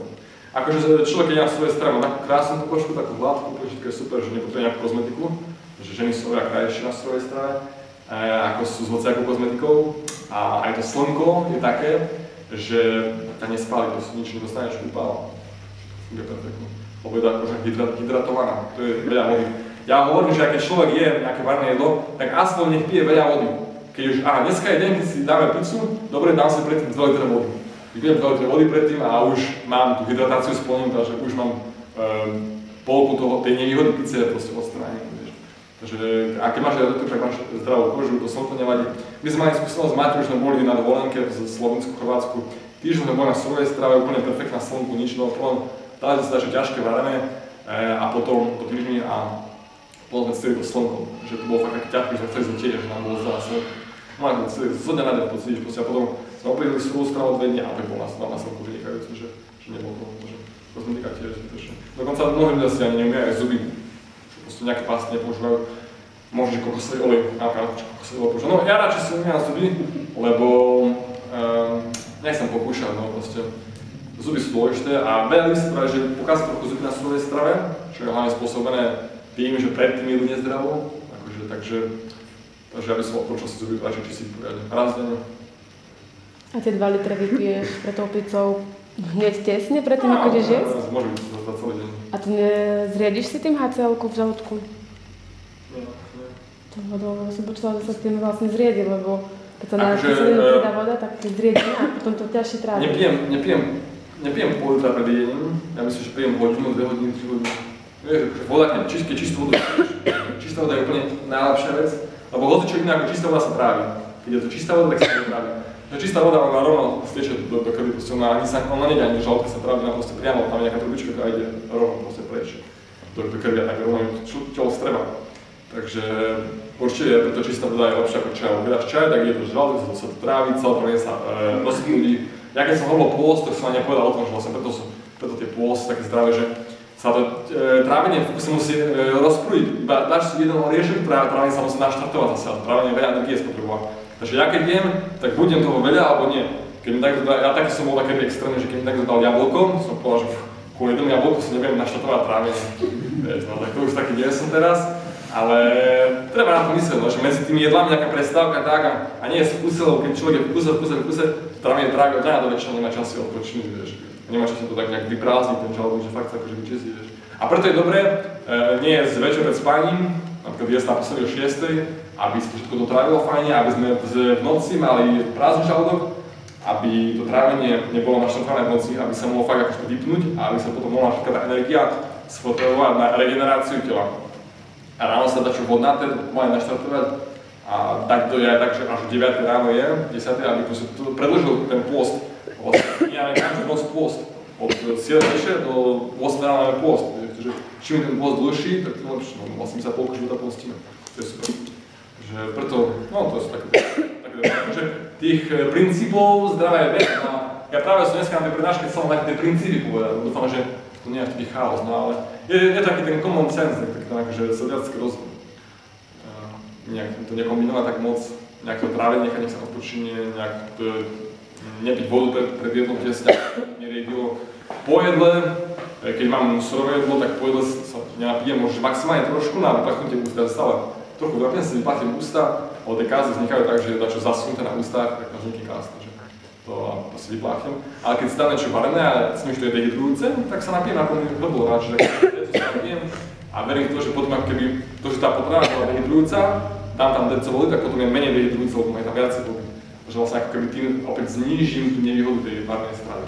S1: Akože človek, keď má svoje strany, má takú krásnu pokožku, takú hladkú, všetko je super, že nepotrebuje nejakú kozmetiku, že ženy sú oveľa krajšie na svojej strane, ako sú s hociakou kozmetikou. A aj to slnko je také, že ťa nespáli, to nič nedostaneš upál. Je perfektné. Lebo je to akože hydratovaná, to je veľa vody. Ja hovorím, že keď človek je nejaké varné jedlo, tak aspoň nech pije veľa vody. Keď už, dneska je deň, keď si dáme pizzu, dobre, dám si predtým 2 litre vody. Vypijem 2 litre vody predtým a už mám tú hydratáciu splnenú, takže už mám polku tej nevýhody pizze proste odstránené. Takže, a keď máš hydratáciu, tak máš zdravú kožu, to slnko nevadí. My sme mali skúsenosť s Maťou, že sme boli na dovolenke v Slovensku, Chorvátsku. Týždeň sme boli na surovej strave, úplne perfektná slnku, nič, no problém. Dali sme sa dačo ťažké varené a potom po týždni a potom sme chceli to slnko, že to bolo fakt taký ťažké, že sme chceli zotieť, že nám bolo zlá slnko. No a celý zo dňa na deň pocítiš, proste a potom sme oblievali surovú stravu 2 dní a tak bol nás na slnku vynikajúce, že nebolo to, že kozmetika tiež zbytočne. Dokonca mnohí ľudia si ani neumývajú aj zuby, že proste nejaké pasty nepoužívajú. Možno, že kokosový olej, napríklad kokosový olej používajú. No ja radšej si umývam zuby, lebo nechcem pokúšať, no proste zuby sú dôležité a veľa ľudí si práve, že pokazí trochu zuby na surovej strave, čo je hlavne spôsobené tým, že predtým jedli nezdravo, akože, takže ja by som odpočal si zuby radšej čistiť poriadne, raz denne.
S6: A tie 2 litre vypiješ pre tou pizzou hneď tesne predtým, ako ideš jesť?
S1: Môže byť za celý deň.
S6: A ty nezriediš si tým HCL-ku v žalúdku?
S1: Nie.
S6: To som počula, že sa tým vlastne zriedi, lebo keď sa na kyselinu pridá voda, tak zriedi a potom to ťažšie trávi.
S1: Nepijem pol litra pred jedením, ja myslím, že pijem hodinu, 2 hodiny, 3 hodiny. Vieš, voda, keď čistú vodu piješ, čistá voda je úplne najlepšia vec, lebo hocičo iné ako čistá voda sa trávi. Keď je to čistá voda, tak sa to trávi. Čistá voda, ona rovno steče do krvi, proste ona nejde ani žalúdka sa trávi, ona proste priamo, tam je nejaká trubička, ktorá ide rovno proste preč do krvi a tak rovno telo streba. Takže určite preto čistá voda je lepšia ako čaj. Keď dáš čaj, tak je to žalúdok, sa to trávi, celé to sa rozprúdi. Ja keď som hovoril pôst, tak som ani nepovedal o tom, že vlastne preto tie pôsty také zdravé, že sa to trávenie v kuse musí rozprúdiť. Iba dáš si jeden oriešok, trávenie sa musí naštartovať zase, a trávenie veľa energie spotrebovať. Takže ja keď jem, tak budem toho veľa alebo nie. Keď mi takto ja taký som bol taký extrémny, že keď mi takto dal jablko, som povedal, že kvôli jednému jablku si neviem naštartovať trávenie. No tak to už taký nie som teraz, ale treba na to myslieť, že medzi tými jedlami nejaká prestávka tak a nie je skúselo, keď človek je v kuse, trávenie trávi od rána do večera, nemá čas si odpočinúť, vieš. Nemá čas to tak nejak vyprázdniť ten žalúdok, že fakt sa akože vyčistí, vieš. A preto je dobré nie jesť večer pred spaním, napríklad jesť naposledy o 6, aby sa to všetko dotrávilo fajne, aby sme v noci mali prázdny žalúdok, aby to trávenie nebolo naštartované v noci, aby sa mohlo fakt akože vypnúť a aby sa potom mohla všetká tá energia spotrebovať na regeneráciu tela. A ráno sa dá čo vodnaté, mohli naštartovať a tak to je aj tak, že až 9 ráno je, 10, aby to predĺžil ten pôst. Ja máme každú noc pôst. Od 7 večer do 8 rána máme pôst. Takže čím je ten pôst dlhší, tak tým lepšie. No, vlastne sa polku života postíme. To je super. Takže preto, no to sú také že tých princípov zdravia je veľa. Ja práve som dneska na tej prednáške chcel také tie princípy povedať. Dúfam, že to nie je taký chaos, no ale je taký ten common sense, taký akože sedliacky rozum. Nejak to nekombinovať tak moc, nejak to trávenie nechať, nech sa odpočinie, nejak nepiť vodu pred jedlom tesne, jedlo. Po jedle, keď mám surové jedlo, tak po jedle sa nenapijem, možno maximálne trošku na vypachnutie ústa, stále trochu vrapne si vypachnem ústa, ale tie kázy vznikajú tak, že dačo zasunuté na ústach, tak na vznikne káz, takže to si vypláchnem. Ale keď si dám niečo varené a cítim, že to je dehydrujúce, tak sa napijem na plný hrdlo, že to sa napijem a verím v to, že potom ako keby to, že tá potrava bola dehydrujúca, dám tam deco vody, tak potom je menej dehydrujúce, lebo majú tam viacej vody. Takže vlastne ako keby tým opäť znížim tú nevýhodu tej varnej stravy.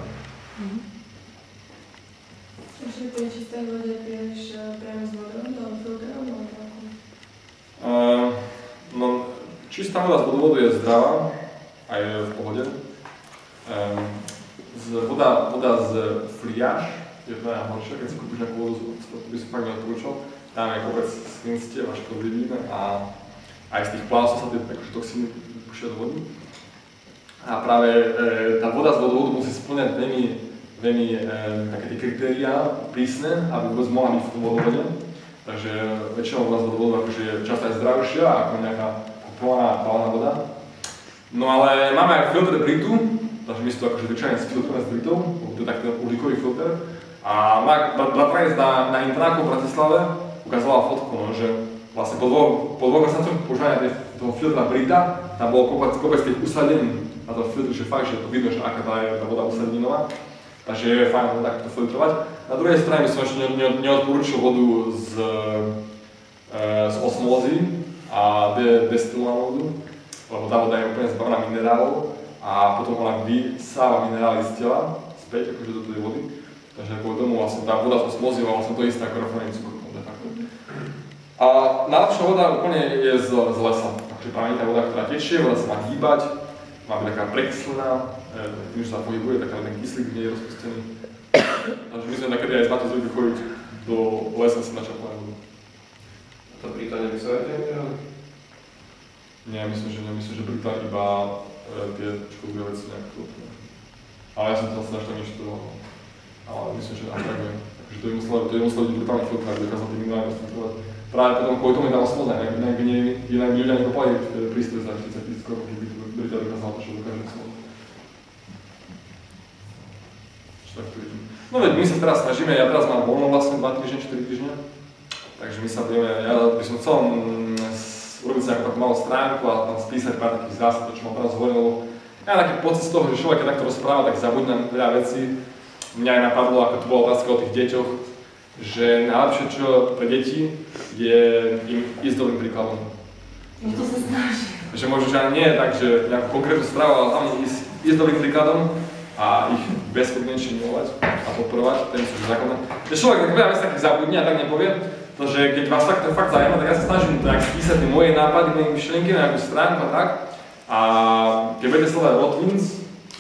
S8: Ešte pri čistej vode piješ priamo z vodou, alebo filtrom, alebo ako?
S1: No, čistá voda z vodovodu je zdravá a je v pohode. Z voda z Friaž je najhoršia, keď si kúpiš nejakú vodu, by som fakt neodporúčal. Tam je kopec slinstiev a škodlivín a aj z tých plásov sa tie akože toxíny púšťajú do vody. A práve tá voda z vodovodu musí spĺňať veľmi také tie kritériá prísne, aby vôbec mohla byť v tom vodovode. Takže väčšinou voda z vodovodu akože je často aj zdravšia ako nejaká kupovaná voda. No ale máme aj filter Britu, takže my si to akože zvyčajne filtrujeme s Britou, to je taký uhlíkový filter. A bratranec na internáku v Bratislave ukazovala fotku, no, že vlastne po dvoch mesiacoch používania toho filtra Brita tam bolo kopec tých usadenín na tom filtru, že fakt, že to vidno, že aká tá voda usadeninová. Takže je fajn takto filtrovať. Na druhej strane by som ešte neodporúčil vodu z osmózy a destilovanú vodu, lebo tá voda je úplne zbavená minerálov a potom ona vysáva minerály z tela späť akože do tej vody. Takže kvôli tomu vlastne tá voda z osmózy je vlastne to isté ako rafinovaný cukor de facto. A najlepšia voda úplne je z lesa. Takže práve tá voda, ktorá tečie, voda sa má hýbať, má byť taká prekyslená, tým, že sa pohybuje, tak ten kyslík nie je rozpustený. Takže my sme takedy aj z Matej zvykli chodiť do lesa si načerpať vodu.
S3: To Británia by sa aj nemerali?
S1: Nie, myslím, že Británia iba tie škodlivé veci nejak filtruje. Ale ja som to asi našťa neštudoval. Ale myslím, že až tak viem. Takže to je muselo byť brutálny filtr, aby dokázal tým minerálne filtrovať. Práve potom kvôli tomu je tam osmoza, inak by ľudia nekopali prístroj za 40 000 korun, keď by Británia dokázala to, čo dokáže osmoza. Tak to vidím. No veď my sa teraz snažíme, ja teraz mám voľno vlastne 2 týždne, 4 týždne. Takže my sa budeme, ja by som chcel urobiť si nejakú takú malú stránku a tam spísať pár takých zásad, to čo mám teraz hovoril, lebo ja mám taký pocit z toho, že človek keď takto rozpráva, tak zabudne veľa vecí. Mňa aj napadlo, ako to bola otázka o tých deťoch, že najlepšie čo pre deti je im ísť dobrým príkladom.
S5: No to sa snaží.
S1: Že možno, že ani nie je tak, že nejakú konkrétnu správu, ale hlavne ísť dobrým príkladom a ich bezpodmienečne milovať a podporovať, ten sú základné. Že človek tak veľa vecí takých zabudne a tak nepovie, to, že keď vás takto fakt zaujíma, tak ja sa snažím tak spísať tie moje nápady, moje myšlienky na nejakú stránku a tak. A keď budete sledovať Rotlins,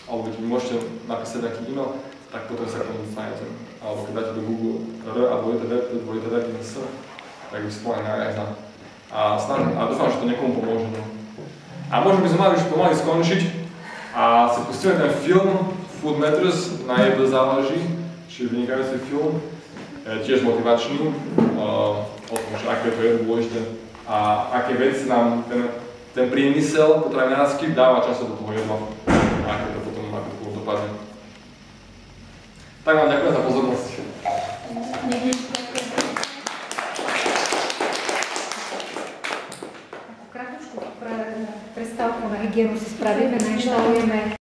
S1: alebo keď môžete napísať nejaký e-mail, tak potom sa k tomu dostanete. Alebo keď dáte do Google R a dvojitv.ins, tak by si aj za. A dúfam, že to niekomu pomôže. No. A možno by sme mali už pomaly skončiť a si pustíme ten film Food Matters, na jedno záleží, čiže vynikajúci film, tiež motivačný, o tom, že aké to je dôležité a aké veci nám ten priemysel potravinársky dáva často do toho jedla a aké to potom dopadne. Tak vám ďakujem za pozornosť.
S9: Kratučku prestávku na hygienu si spravíme, nainštalujeme